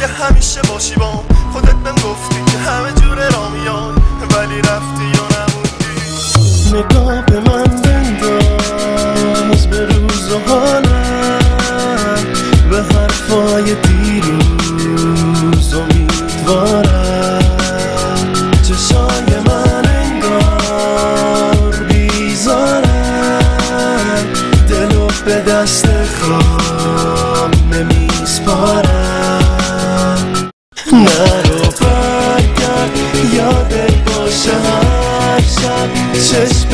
که همیشه باشی بام. خودت بهم گفتی که همه جوره را میای، ولی رفتی یا نموندی. نگاه به من بنداز، به روز و حالم، به حرفای دیروز امیدوارم. چشای من انگار بیزارم، دلو به دست خام نمیسپارم. نرو برگرد، یادت باشه هر شب چشم